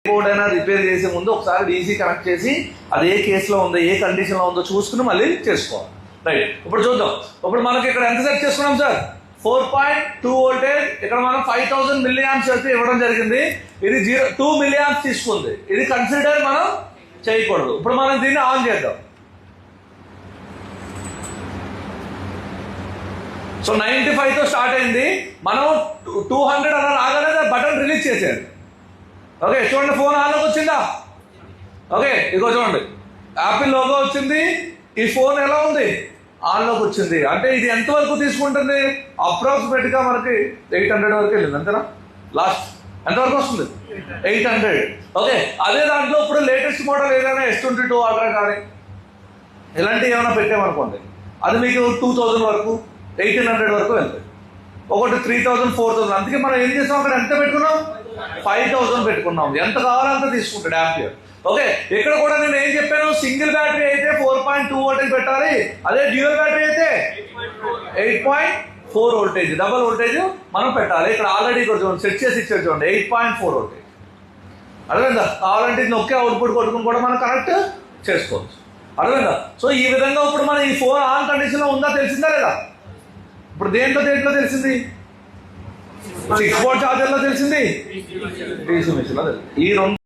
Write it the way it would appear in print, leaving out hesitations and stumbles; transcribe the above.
Board అయినా repair చేసే ముందు ఒకసారి డీసీ కనెక్ట్ చేసి అది ఏ కేసులో ఉందో ఏ కండిషన్లో ఉందో చూసుకుని మళ్ళీ చేసుకోవాలి. రైట్, ఇప్పుడు చూద్దాం. ఇప్పుడు మనకి ఇక్కడ ఎంత సెట్ చేసుకున్నాం సార్? 4.2 వోల్టేజ్. ఇక్కడ మనం 5000 మిల్లీ ఆంప్స్ అయితే ఇవ్వడం జరిగింది. ఇది 2 మిల్లీ ఆంప్స్ తీసుకుంది. ఇది కన్సిడర్ మనం చేయకూడదు. ఇప్పుడు మనం దీన్ని ఆన్ చేద్దాం. సో 95తో స్టార్ట్ అయింది. మనం 200 అలా రాగానే బటన్ రిలీజ్ చేసేది. ఓకే, చూడండి, ఫోన్ ఆన్లోకి వచ్చిందా? ఓకే, ఇదిగో చూడండి, యాపిల్ లోగో వచ్చింది. ఈ ఫోన్ ఎలా ఉంది? ఆన్లోకి వచ్చింది. అంటే ఇది ఎంతవరకు తీసుకుంటుంది? అప్రాక్సిమేట్ గా మనకి 800 వరకు వెళ్ళింది, అంతేనా? లాస్ట్ ఎంతవరకు వస్తుంది? 800. ఓకే, అదే దాంట్లో ఇప్పుడు లేటెస్ట్ మోడల్ ఏదైనా S22 అల్ట్రా కానీ ఇలాంటివి ఏమైనా పెట్టామనుకోండి, అది మీకు 2000 వరకు 1800 వరకు వెళ్తాయి. ఒకటి 3000, 4000. అందుకే మనం ఏం చేస్తాం, అక్కడ ఎంత పెట్టుకున్నాం? 5000 పెట్టుకున్నాం. ఎంత కావాలంత తీసుకుంటాడు ఆంపియర్. ఓకే, ఇక్కడ కూడా నేను ఏం చెప్పాను? సింగిల్ బ్యాటరీ అయితే 4.2 వోల్టేజ్ పెట్టాలి. అదే డ్యూయల్ బ్యాటరీ అయితే 8.4 వోల్టేజ్, డబల్ వోల్టేజ్ మనం పెట్టాలి. ఇక్కడ ఆల్రెడీ కొంచెం సెట్ చేసి ఇచ్చారు చూడండి, 8.4 వోల్టేజ్. అర్థమైందా? కావాలంటే నొక్కే అవుట్పుట్ కొట్టుకుని కూడా మనం కనెక్ట్ చేసుకోవచ్చు. అర్థమైందా? సో ఈ విధంగా ఇప్పుడు మనం ఈ ఫోన్ ఆన్ కండిషన్ లో ఉందా తెలిసిందా లేదా? ఇప్పుడు దేంట్లో తెలిసింది? 6 వోల్ట్ ఛార్జర్ లో తెలిసింది, DC మెషిన్ లో తెలిసింది. ఈ రెండు